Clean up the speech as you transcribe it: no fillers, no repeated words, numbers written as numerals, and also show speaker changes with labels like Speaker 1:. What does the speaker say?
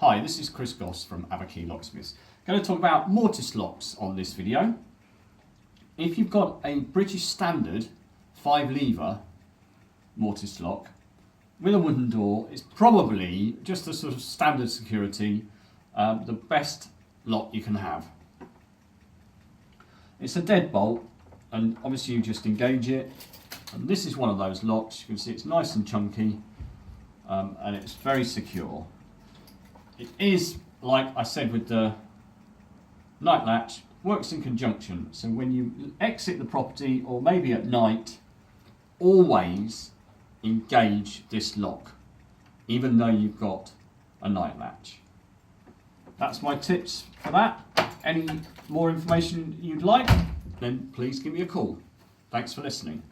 Speaker 1: Hi, this is Chris Goss from Averkey Locksmiths. I'm going to talk about mortise locks on this video. If you've got a British standard 5-lever mortise lock with a wooden door, it's probably just a sort of standard security, the best lock you can have. It's a deadbolt, and obviously you just engage it. And this is one of those locks. You can see it's nice and chunky, and it's very secure. It is, like I said with the night latch, works in conjunction. So when you exit the property, or maybe at night, always engage this lock, even though you've got a night latch. That's my tips for that. Any more information you'd like, then please give me a call. Thanks for listening.